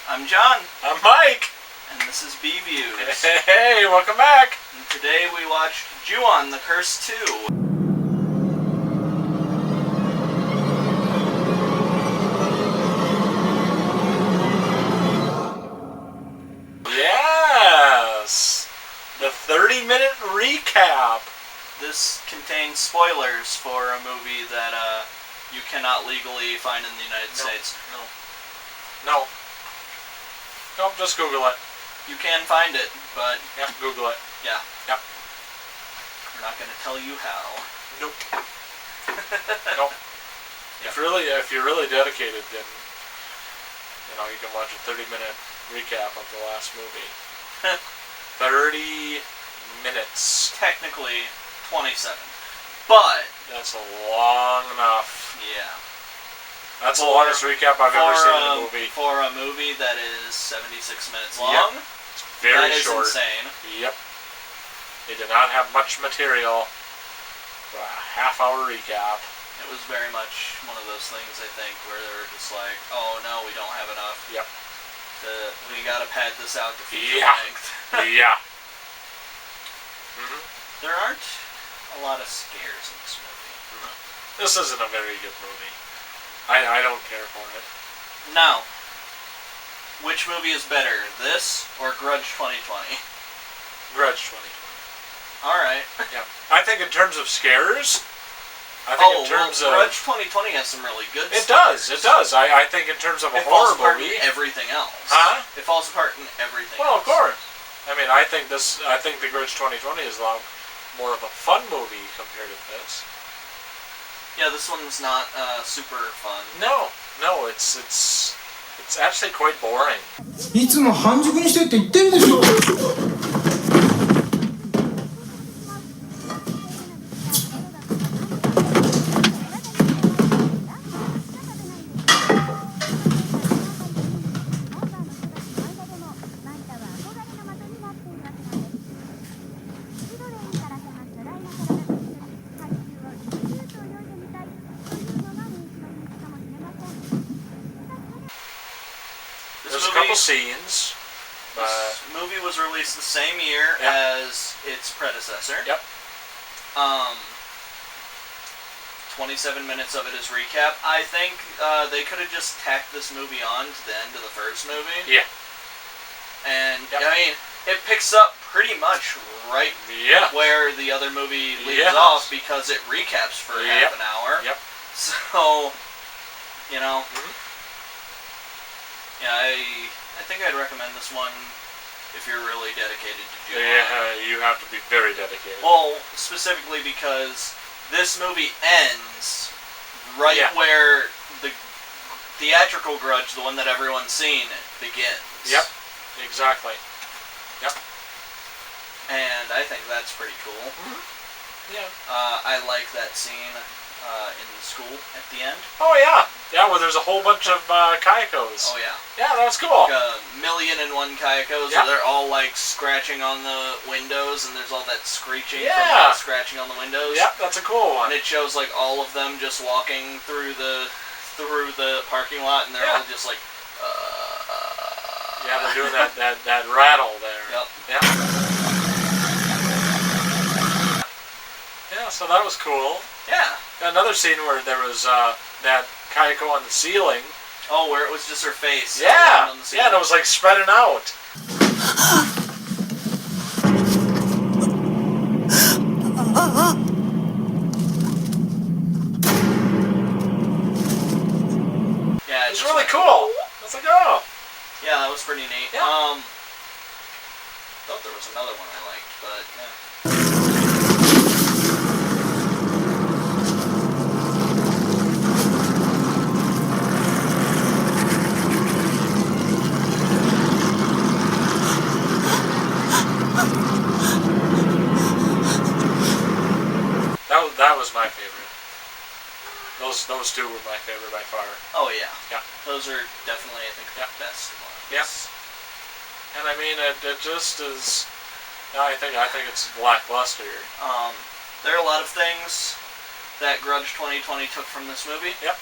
I'm John. I'm Mike. And this is B-Views. Hey, welcome back. And today we watched Ju-On, The Curse 2. Yes. The 30-minute recap. This contains spoilers for a movie that you cannot legally find in the United States. No, just Google it. You can find it, but... Yeah, Google it. Yeah. Yep. We're not going to tell you how. Nope. Nope. Yep. If you're really dedicated, then you can watch a 30-minute recap of the last movie. 30 minutes. Technically 27. But... That's long enough. Yeah. That's the longest recap I've ever seen in a movie. For a movie that is 76 minutes long. Yep. It's very short. That is insane. Yep. They did not have much material for a half-hour recap. It was very much one of those things, I think, where they were just like, oh no, we don't have enough. Yep. We gotta pad this out to feature length. Yeah. Mm-hmm. There aren't a lot of scares in this movie. No. This isn't a very good movie. I don't care for it. Now, which movie is better, this or Grudge 2020? Grudge 2020. Alright. Yeah. I think in terms of scares, Grudge 2020 has some really good scares. It does. I think in terms of a horror movie... It falls apart in everything else. Huh? It falls apart in everything else. Well, of course. I mean, I think the Grudge 2020 is a lot more of a fun movie compared to this. Yeah, this one's not super fun. No, it's actually quite boring. いつも半熟にしてって言ってるでしょ。There's a couple scenes. This movie was released the same year as its predecessor. Yep. 27 minutes of it is recap. I think they could have just tacked this movie on to the end of the first movie. Yeah. And, I mean, it picks up pretty much right where the other movie leaves off because it recaps for half an hour. Yep. So, yeah, I think I'd recommend this one if you're really dedicated to Ju-On. Yeah, you have to be very dedicated. Well, specifically because this movie ends right where the theatrical Grudge, the one that everyone's seen, begins. Yep, exactly. Yep. And I think that's pretty cool. Mm-hmm. Yeah. I like that scene in the school at the end. Oh, yeah. Yeah, where there's a whole bunch of Kayakos. Oh, yeah. Yeah, that was cool. Like 1,000,001 Kayakos, where they're all, scratching on the windows, and there's all that screeching from scratching on the windows. Yep, that's a cool one. And it shows, all of them just walking through the parking lot, and they're all just like, Yeah, they're doing that rattle there. Yep. Yeah. Yeah, so that was cool. Yeah. Another scene where there was that Kayako on the ceiling. Oh, where it was just her face. Yeah. On the ceiling. Yeah, and it was spreading out. Yeah, it was really cool. I was like, oh. Yeah, that was pretty neat. Yeah. Thought there was another one I liked, but yeah. That was my favorite. Those two were my favorite by far. Oh yeah. Yeah. Those are definitely, I think, the best ones. Yes. And I mean, it just is. I think it's lackluster. There are a lot of things that Grudge 2020 took from this movie. Yep.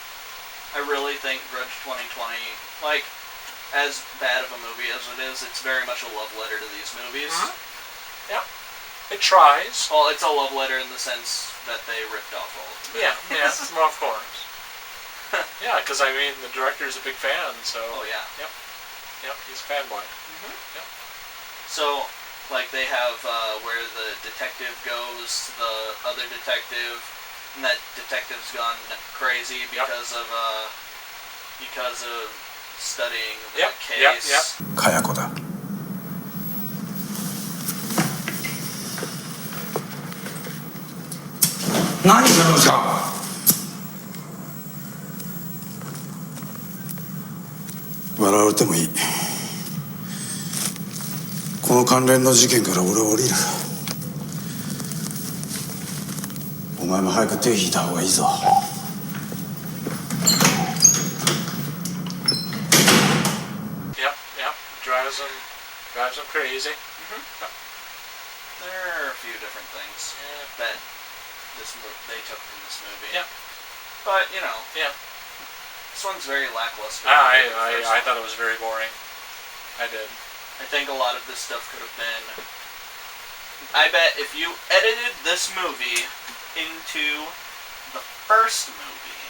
I really think Grudge 2020, as bad of a movie as it is, it's very much a love letter to these movies. Yeah. It tries. Well, it's a love letter in the sense that they ripped off all of them. Yeah, well, of course. Yeah, because I mean, the director's a big fan, so. Oh yeah. Yep, he's a fanboy. Yep. So, like, they have where the detective goes to the other detective, and that detective's gone crazy because of studying the case. Yep. かや子だ。何するんですか。笑われてもいい。この関連の事件から俺は降りる。お前も早く手引いた方がいいぞ。Drives him crazy. There are a few different things that they took from this movie. Yeah. But, you know. Yeah. This one's very lackluster. I thought it was very boring. I did. I think a lot of this stuff could have been... I bet if you edited this movie into the first movie,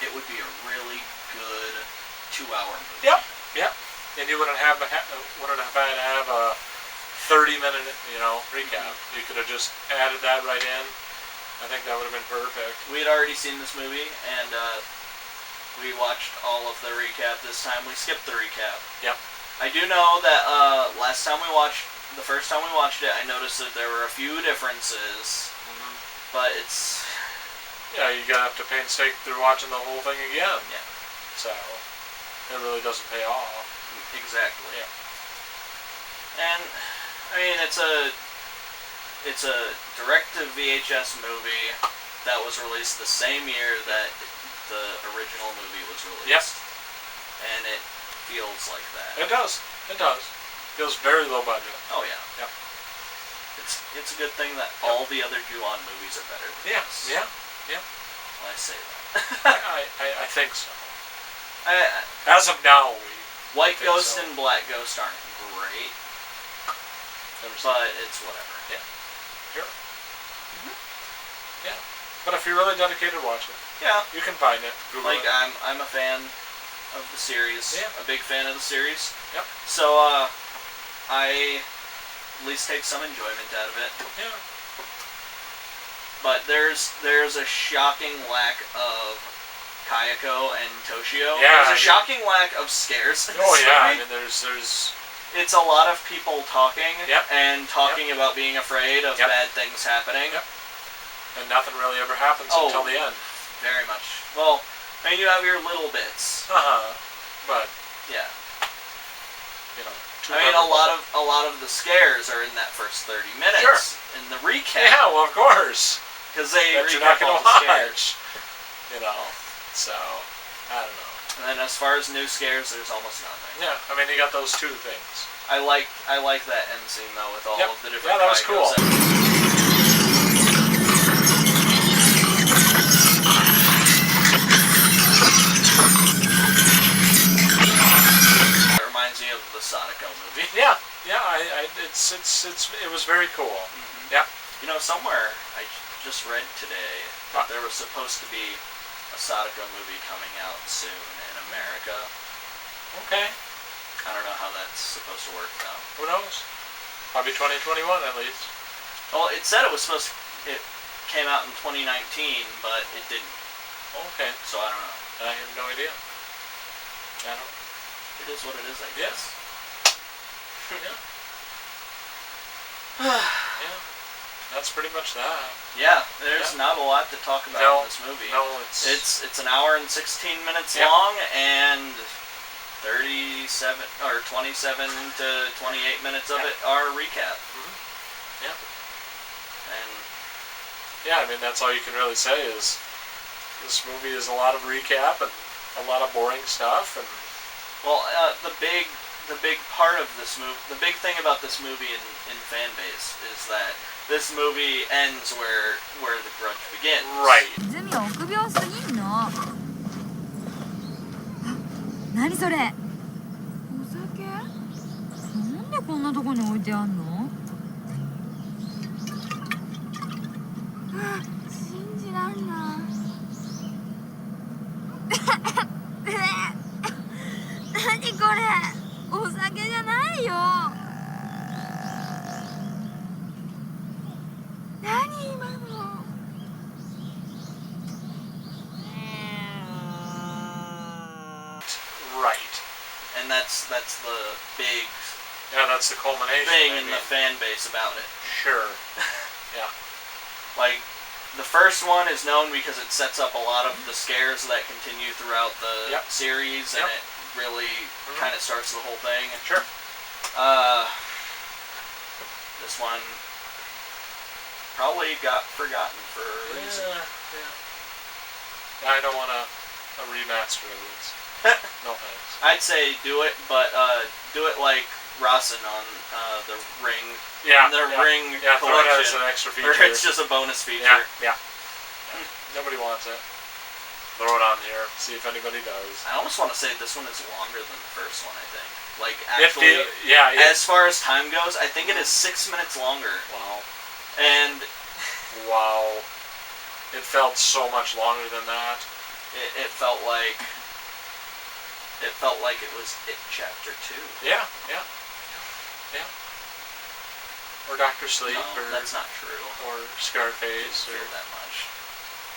it would be a really good 2-hour movie. Yep. And you wouldn't have had to have a 30-minute, recap. You could have just added that right in. I think that would have been perfect. We had already seen this movie, and we watched all of the recap this time. We skipped the recap. Yep. I do know that the first time we watched it, I noticed that there were a few differences, but it's... Yeah, you gotta have to painstaking through watching the whole thing again. Yeah. So, it really doesn't pay off. Exactly. Yeah. And, I mean, it's a direct-to-VHS movie that was released the same year that the original movie was released. Yep. And it feels like that. It does. Feels very low budget. Oh yeah. Yep. It's a good thing that all the other Ju-on movies are better than this. Yeah. Well, I say that. I think so. As of now, White Ghost and Black Ghost aren't great, but it's whatever. Yeah. Sure. Yeah. But if you're really dedicated, watch it. Yeah. You can find it. Google it. I'm a fan of the series. Yeah. A big fan of the series. Yep. So I at least take some enjoyment out of it. Yeah. But there's a shocking lack of Kayako and Toshio. Yeah, there's a shocking lack of scares in this movie. I mean, there's... It's a lot of people talking and talking Yep. about being afraid of bad things happening. Yep. And nothing really ever happens until the end. Very much. Well, I mean, you have your little bits. But yeah. I mean, a lot of the scares are in that first 30 minutes. Sure. In the recap. Yeah, well, of course. Because they not recap all gonna the scares. So, I don't know. And then as far as new scares, there's almost nothing. Yeah, I mean, you got those two things. I like that end scene though with all of the different. Yeah, that was cool. It reminds me of the Sadako movie. Yeah. It was very cool. Mm-hmm. Yeah. Somewhere I just read today that there was supposed to be a Sadako movie coming out soon in America. Okay. I don't know how that's supposed to work though. Who knows? Probably 2021 at least. Well, it said it came out in 2019, but it didn't. Okay. So I don't know. I have no idea. I don't know. It is what it is, I guess. Yeah. That's pretty much that. Yeah, there's not a lot to talk about in this movie. No, it's an hour and 16 minutes long, and 37 or 27 to 28 minutes of it are recap. Mm-hmm. Yeah. And I mean, that's all you can really say is this movie is a lot of recap and a lot of boring stuff. And the big part of this movie, the big thing about this movie in fan base is that this movie ends where the grudge begins. Right. ズミ臆病すぎんの。何それ。なんでこんなとこに置いてあんの？信じらんない。何これ？お酒じゃないよ。何今の？Right. And that's the big Yeah, that's the culmination. thing in the fan base about it. Sure. Yeah. Like, the first one is known because it sets up a lot of the scares that continue throughout the Yep. series, and Yep. it really kind of starts the whole thing. Sure. This one probably got forgotten for a reason. Yeah. I don't want a remaster of this. No thanks. I'd say do it, but do it like Rasen on the Ring. Yeah. The Ring Yeah, throw it as collection. an extra feature. Or it's just a bonus feature. Yeah. Nobody wants it. Throw it on here. See if anybody does. I almost want to say this one is longer than the first one, I think. Like, actually, yeah. as far as time goes, I think it is 6 minutes longer. Wow. And Wow. It felt so much longer than that. it felt like it was It Chapter 2. Yeah. Or Dr. Sleep, No, or that's not true. or Scarface, Didn't or feel that much.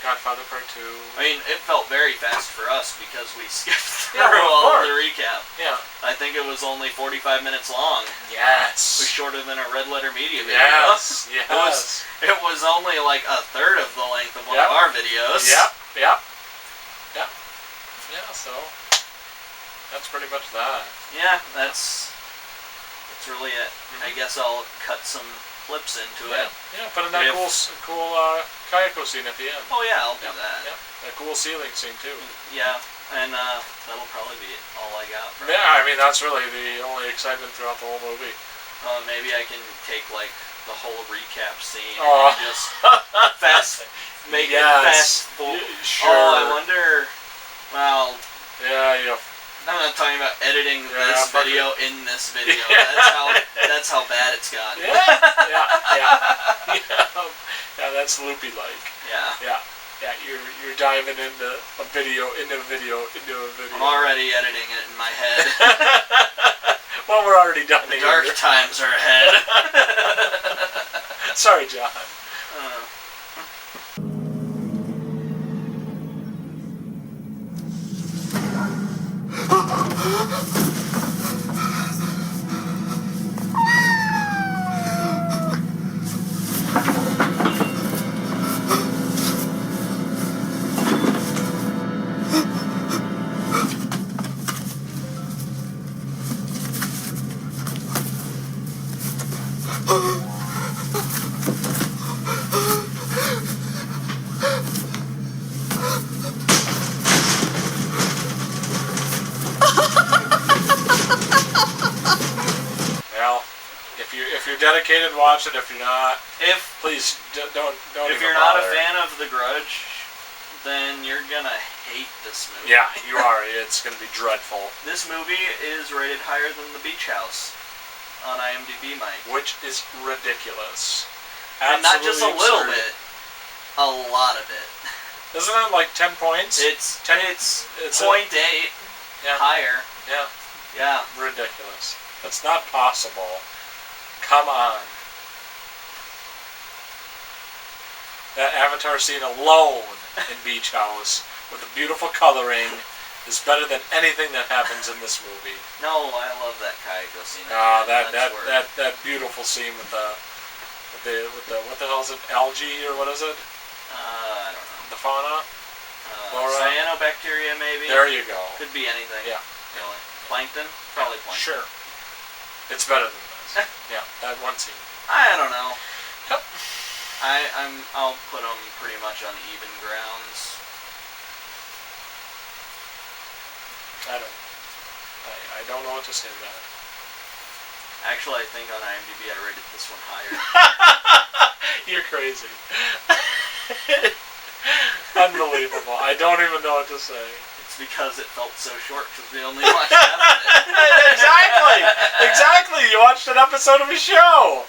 Godfather Part 2. I mean, it felt very fast for us because we skipped through Yeah, well, of all of course. the recap. Yeah. I think it was only 45 minutes long. It Yes. was shorter than a Red Letter Media video. Yes. It was only like a third of the length of one Yep. of our videos. Yep. Yeah, so that's pretty much that. Yeah, that's really it. I guess I'll cut some clips into it. Yeah, put in that If- cool Kayako scene at the end. Oh yeah, I'll do Yeah, that. Yeah, that cool ceiling scene too. Yeah, and that'll probably be all I got. From Yeah, I mean that's really the only excitement throughout the whole movie. Maybe I can take like the whole recap scene Oh. and just make it Yes. fast forward. Sure. Oh, I wonder. Well, Yeah. I'm not talking about editing Yeah, this fuck video in this video. Yeah. That's how bad it's gotten. Yeah, that's loopy like. Yeah. Yeah, you're diving into a video. I'm already editing it in my head. Well, we're already done The here. dark times are ahead. Sorry, John. Well, if you're dedicated, watch it. If you're not, please don't. If even you're not a bother. fan of The Grudge, then you're gonna hate this movie. Yeah, you are. It's gonna be dreadful. This movie is rated higher than The Beach House on IMDb, Mike. Which is ridiculous. And not just a Absolutely little absurd. bit, a lot of it. Isn't it like 10 points? It's 0.8 yeah. Higher. Yeah. Yeah. Ridiculous. That's not possible. Come on. That Avatar scene alone in Beach House with the beautiful coloring is better than anything that happens in this movie. No, I love that Kayako scene. That beautiful scene with the what the hell is it? Algae or what is it? I don't know. The fauna? Cyanobacteria, maybe? There you go. Could be anything. Yeah. Really. Plankton? Probably plankton. Sure. It's better than this. Yeah, that one scene. I don't know. Yep. I'll put them pretty much on even grounds. I don't know what to say to that. Actually, I think on IMDb I rated this one higher. You're crazy. Unbelievable. I don't even know what to say. It's because it felt so short because we only watched half of it. Exactly. Exactly. You watched an episode of a show.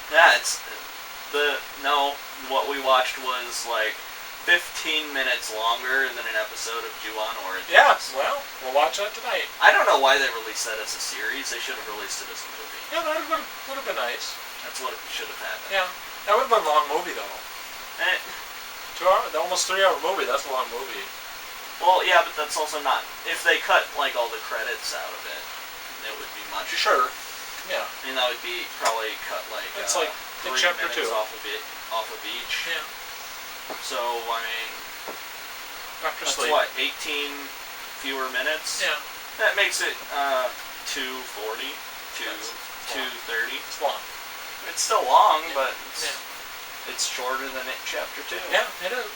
Yeah, what we watched was like 15 minutes longer than an episode of Ju-on Origins. Yeah, well, we'll watch that tonight. I don't know why they released that as a series. They should have released it as a movie. Yeah, that would have been nice. That's what should have happened. Yeah, that would have been a long movie though. 2 hour, almost 3 hour movie. That's a long movie. Well, yeah, but that's also not. If they cut like all the credits out of it, it would be much. Sure. Yeah. I mean, that would be probably cut like. It's like 3 chapter minutes 2 off of each. Yeah. So I mean, After that's sleep. what 18 fewer minutes. Yeah. That makes it 2:40, 2:30. It's long. It's still long, Yeah. but Yeah. it's shorter than it chapter 2. Yeah, it is.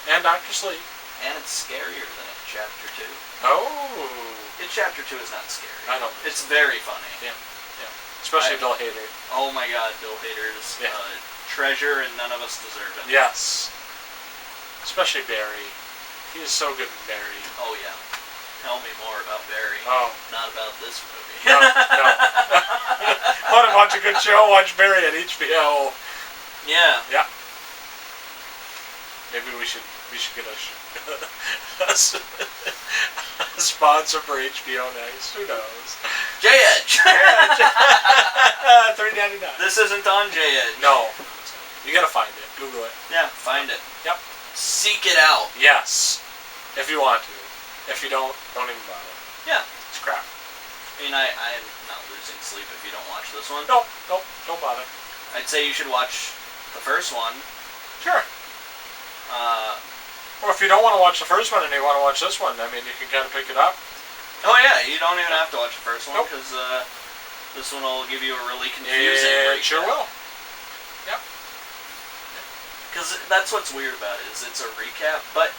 Yeah. And Doctor Sleep. And it's scarier than it chapter 2. Oh. It chapter 2 is not scary. I don't. It's very funny. Yeah. Yeah. Especially Bill Hader. Oh my God, Bill Hader's treasure, and none of us deserve it. Yes. Especially Barry. He is so good in Barry. Oh yeah. Tell me more about Barry. Oh. Not about this movie. No. Want to watch a good show? Watch Barry at HBO. Yeah. Yeah. Maybe we should get a sponsor for HBO next. Who knows? J-Edge. $3.99. This isn't on J-Edge. No. You gotta find it. Google it. Yeah, find it. Yep. Seek it out. Yes. If you want to. If you don't even bother. Yeah. It's crap. I mean, I'm not losing sleep if you don't watch this one. Nope. Don't bother. I'd say you should watch the first one. Sure. Or if you don't want to watch the first one and you want to watch this one, I mean, you can kind of pick it up. Oh yeah, you don't even have to watch the first one Nope. because this one will give you a really confusing. It sure will. Yep. Because that's what's weird about it is it's a recap, but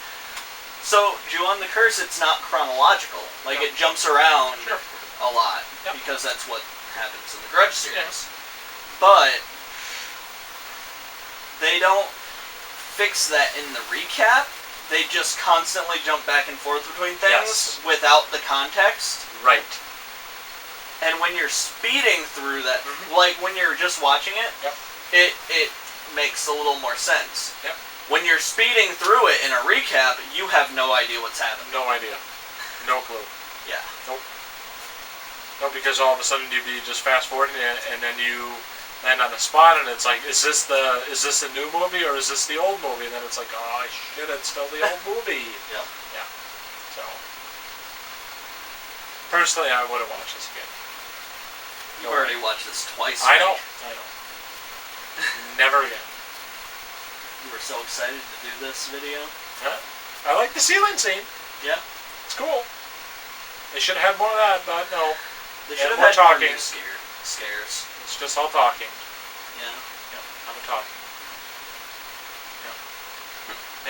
so Ju-on the Curse, it's not chronological. Like it jumps around Sure. a lot Yep. because that's what happens in the Grudge series. Yes. But they don't fix that in the recap. They just constantly jump back and forth between things without the context. Right. And when you're speeding through that, like when you're just watching it, it makes a little more sense. Yep. When you're speeding through it in a recap, you have no idea what's happening. No idea. No clue. Yeah. Nope. No, because all of a sudden you'd be just fast forwarding it, and then you land on a spot, and it's like, is this the new movie or is this the old movie? And then it's like, oh shit, it's still the old movie. Yeah. Yeah. So, personally, I wouldn't watch this again. You've already watched this twice. I Mike. know. Never again. You were so excited to do this video. Huh? I like the ceiling scene. Yeah. It's cool. They should have had more of that, but no. They should have more had talking. more scares. It's just all talking. Yeah. Yep. I'm talking. Yep.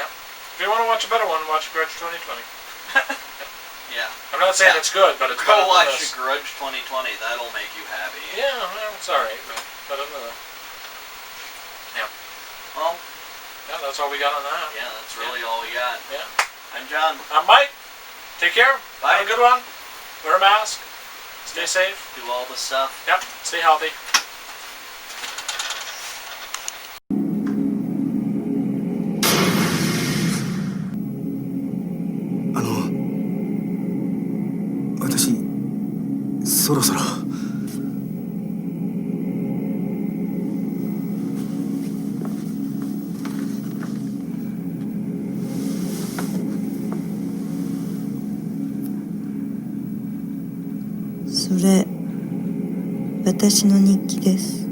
Yep. If you want to watch a better one, watch Grudge 2020. Yeah. I'm not saying it's good, but it's Go better than watch this. Grudge 2020. That'll make you happy. Yeah, well, it's alright, but better than that. Yeah. Well. Yeah, that's all we got on that. Yeah, that's really all we got. Yeah. I'm John. I'm Mike. Take care. Bye. Have a good one. Wear a mask. Stay safe. Do all the stuff. Yep. Stay healthy. 私そろそろそれ私の日記です。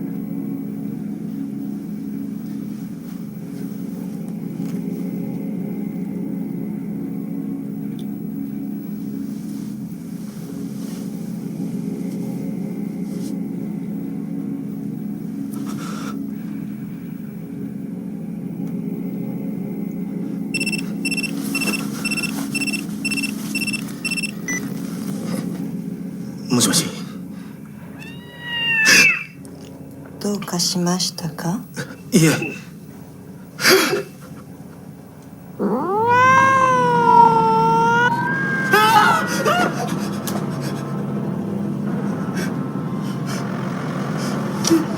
もしもし。どうかしましたか？いえ。う